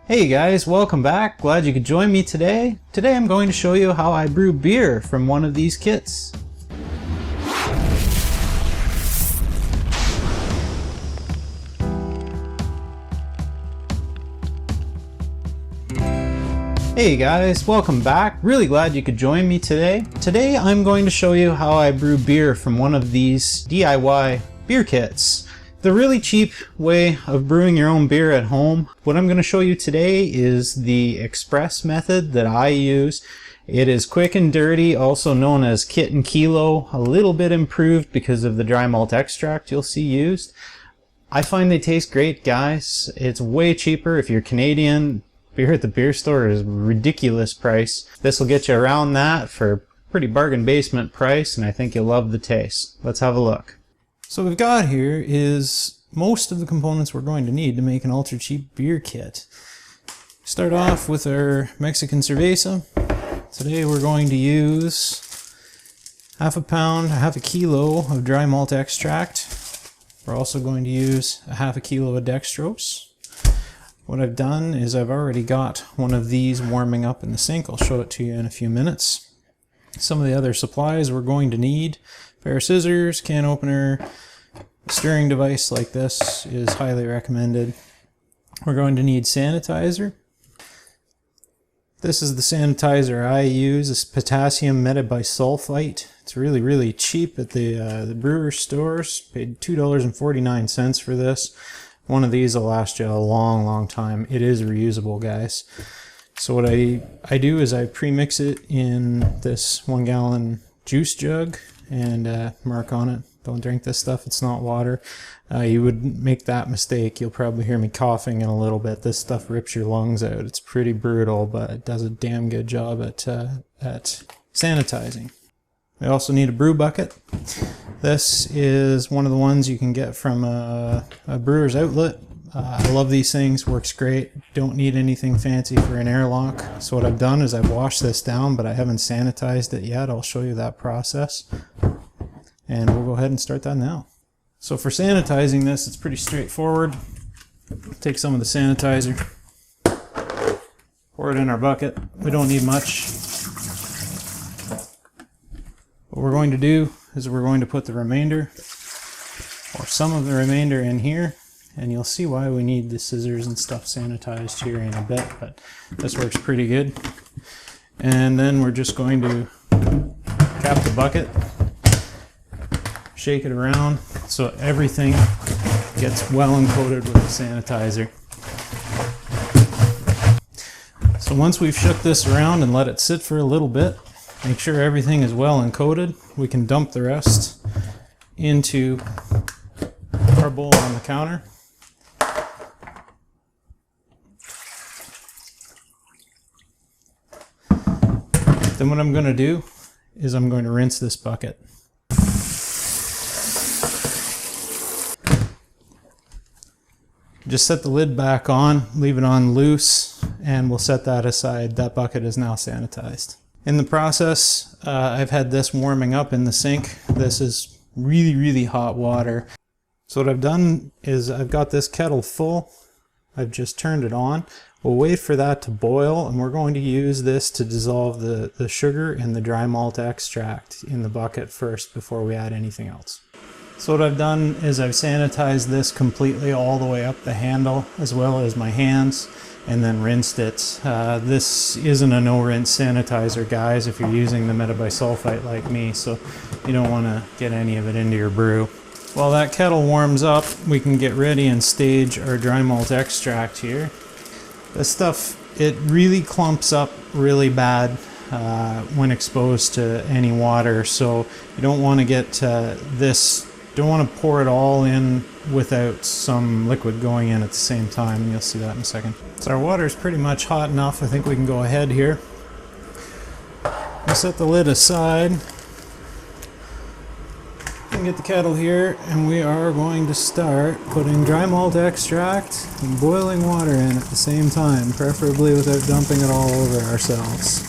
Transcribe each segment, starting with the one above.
Hey guys, welcome back. Glad you could join me today. Today I'm going to show you how I brew beer from one of these kits. Hey guys, welcome back. Really glad you could join me today. Today I'm going to show you how I brew beer from one of these DIY beer kits. The really cheap way of brewing your own beer at home. What I'm going to show you today is the express method that I use. It is quick and dirty, also known as kit and kilo, a little bit improved because of the dry malt extract you'll see used. I find they taste great, guys. It's way cheaper if you're Canadian. Beer at the beer store is a ridiculous price. This will get you around that for a pretty bargain basement price, and I think you'll love the taste. Let's have a look. So what we've got here is most of the components we're going to need to make an ultra cheap beer kit. Start off with our Mexican cerveza. Today we're going to use half a kilo of dry malt extract. We're also going to use half a kilo of dextrose. What I've done is I've already got one of these warming up in the sink. I'll show it to you in a few minutes. Some of the other supplies we're going to need: pair of scissors, can opener, stirring device like this is highly recommended. We're going to need sanitizer. This is the sanitizer I use. It's potassium metabisulfite. It's really cheap at the brewer stores. Paid $2.49 for this. One of these will last you a long time. It is reusable, guys. So what I do is I pre-mix it in this 1 gallon juice jug and mark on it, don't drink this stuff, it's not water. You would make that mistake. You'll probably hear me coughing in a little bit. This stuff rips your lungs out. It's pretty brutal, but it does a damn good job at sanitizing. We also need a brew bucket. This is one of the ones you can get from a brewer's outlet. I love these things, works great. Don't need anything fancy for an airlock. So what I've done is I've washed this down, but I haven't sanitized it yet. I'll show you that process. And we'll go ahead and start that now. So for sanitizing this, it's pretty straightforward. Take some of the sanitizer, pour it in our bucket. We don't need much. What we're going to do is we're going to put the remainder, or some of the remainder, in here. And you'll see why we need the scissors and stuff sanitized here in a bit, but this works pretty good. And then we're just going to cap the bucket, shake it around so everything gets well encoded with the sanitizer. So once we've shook this around and let it sit for a little bit, make sure everything is well encoded, we can dump the rest into our bowl on the counter. Then what I'm going to do is I'm going to rinse this bucket. Just set the lid back on, leave it on loose, and we'll set that aside. That bucket is now sanitized. In the process, I've had this warming up in the sink. This is really hot water. So what I've done is I've got this kettle full. I've just turned it on. We'll wait for that to boil, and we're going to use this to dissolve the sugar and the dry malt extract in the bucket first before we add anything else. So what I've done is I've sanitized this completely all the way up the handle as well as my hands, and then rinsed it. This isn't a no-rinse sanitizer, guys, if you're using the metabisulfite like me, so you don't want to get any of it into your brew. While that kettle warms up, we can get ready and stage our dry malt extract here. This stuff, it really clumps up really bad when exposed to any water, so you don't want to get don't want to pour it all in without some liquid going in at the same time, and you'll see that in a second. So our water is pretty much hot enough. I think we can go ahead here. We'll set the lid aside and get the kettle here, and we are going to start putting dry malt extract and boiling water in at the same time, preferably without dumping it all over ourselves.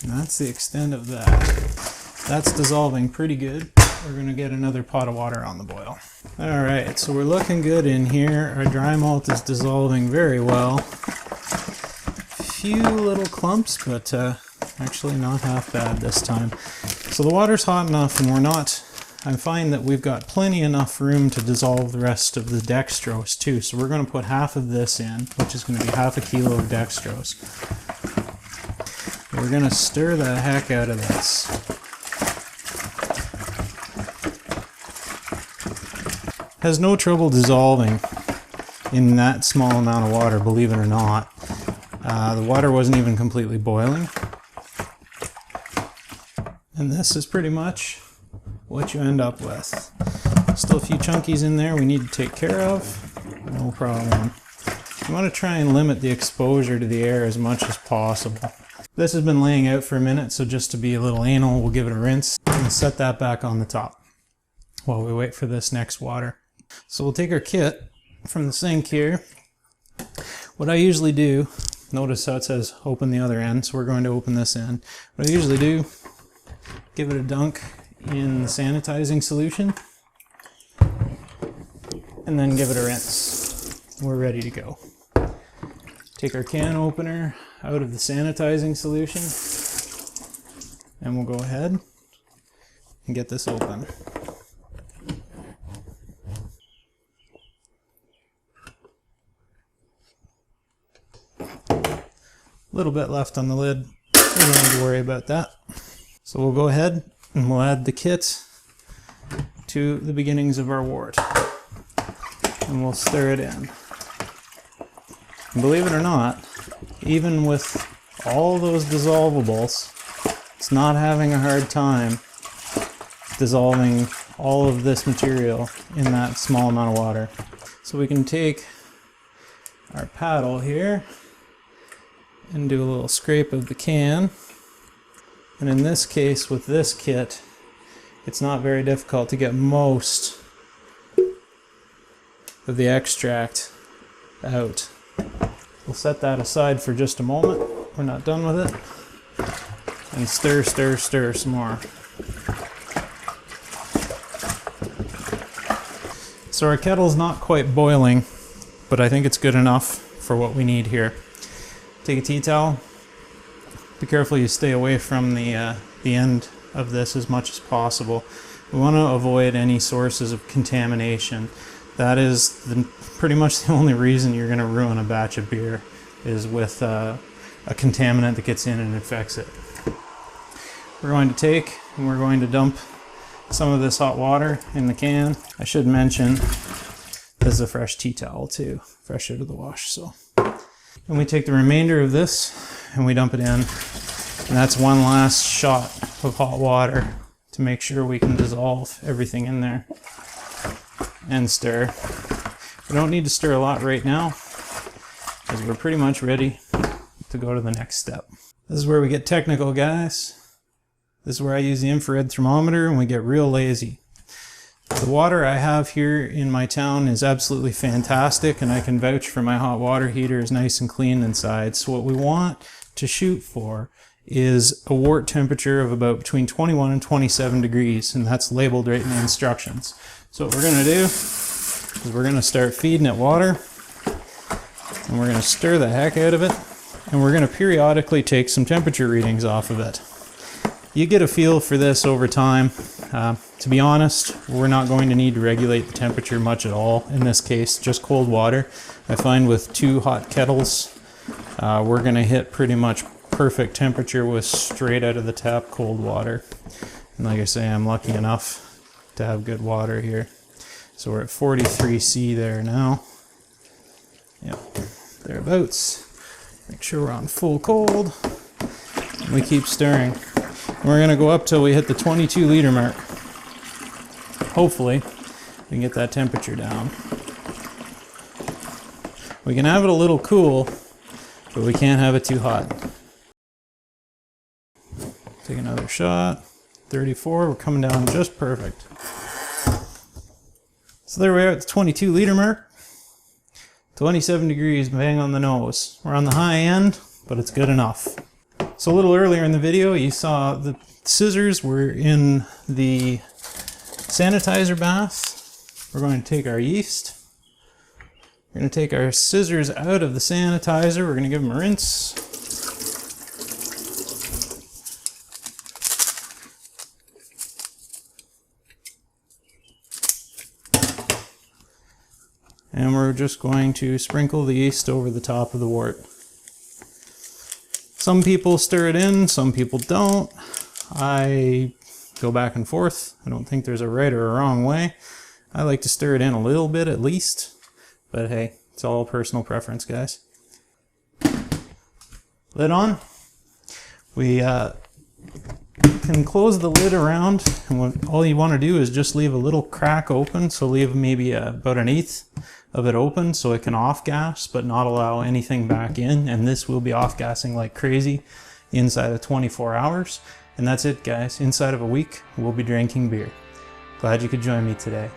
And that's the extent of that. That's dissolving pretty good. We're going to get another pot of water on the boil. Alright, so we're looking good in here. Our dry malt is dissolving very well. Few little clumps, but actually not half bad this time. So the water's hot enough, and I find that we've got plenty enough room to dissolve the rest of the dextrose too. So we're going to put half of this in, which is going to be half a kilo of dextrose. We're going to stir the heck out of this. Has no trouble dissolving in that small amount of water, believe it or not. The water wasn't even completely boiling. And this is pretty much what you end up with. Still a few chunkies in there we need to take care of. No problem. You want to try and limit the exposure to the air as much as possible. This has been laying out for a minute, so just to be a little anal, we'll give it a rinse and set that back on the top while we wait for this next water. So we'll take our kit from the sink here. What I usually do, notice how it says open the other end, so we're going to open this end. What I usually do, give it a dunk in the sanitizing solution, and then give it a rinse. We're ready to go. Take our can opener out of the sanitizing solution, and we'll go ahead and get this open. A little bit left on the lid, we don't need to worry about that. So we'll go ahead and we'll add the kit to the beginnings of our wort. And we'll stir it in. And believe it or not, even with all those dissolvables, it's not having a hard time dissolving all of this material in that small amount of water. So we can take our paddle here and do a little scrape of the can. And in this case, with this kit, it's not very difficult to get most of the extract out. We'll set that aside for just a moment. We're not done with it. And stir, stir, stir some more. So our kettle's not quite boiling, but I think it's good enough for what we need here. Take a tea towel. Be careful you stay away from the end of this as much as possible. We want to avoid any sources of contamination. That is pretty much the only reason you're going to ruin a batch of beer, is with a contaminant that gets in and infects it. We're going to take and we're going to dump some of this hot water in the can. I should mention this is a fresh tea towel too, fresh out of the wash. So. And we take the remainder of this and we dump it in, and that's one last shot of hot water to make sure we can dissolve everything in there and stir. We don't need to stir a lot right now because we're pretty much ready to go to the next step. This is where we get technical, guys. This is where I use the infrared thermometer and we get real lazy. The water I have here in my town is absolutely fantastic, and I can vouch for my hot water heater is nice and clean inside. So what we want to shoot for is a wort temperature of about between 21 and 27 degrees, and that's labeled right in the instructions. So what we're going to do is we're going to start feeding it water, and we're going to stir the heck out of it, and we're going to periodically take some temperature readings off of it. You get a feel for this over time. To be honest, we're not going to need to regulate the temperature much at all in this case, just cold water. I find with 2 hot kettles, we're going to hit pretty much perfect temperature with straight out of the tap cold water. And like I say, I'm lucky enough to have good water here. So we're at 43°C there now. Yep, thereabouts. Make sure we're on full cold. And we keep stirring. And we're going to go up till we hit the 22 liter mark. Hopefully, we can get that temperature down. We can have it a little cool, but we can't have it too hot. Take another shot. 34, we're coming down just perfect. So there we are at the 22 liter mark. 27 degrees, bang on the nose. We're on the high end, but it's good enough. So a little earlier in the video, you saw the scissors were in the sanitizer bath. We're going to take our yeast. We're going to take our scissors out of the sanitizer. We're going to give them a rinse. And we're just going to sprinkle the yeast over the top of the wort. Some people stir it in, some people don't. I go back and forth. I don't think there's a right or a wrong way. I like to stir it in a little bit at least. But hey, it's all personal preference, guys. Lid on. We can close the lid around, and all you want to do is just leave a little crack open. So leave maybe about 1/8 of it open so it can off gas, but not allow anything back in. And this will be off gassing like crazy inside of 24 hours. And that's it, guys. Inside of a week, we'll be drinking beer. Glad you could join me today.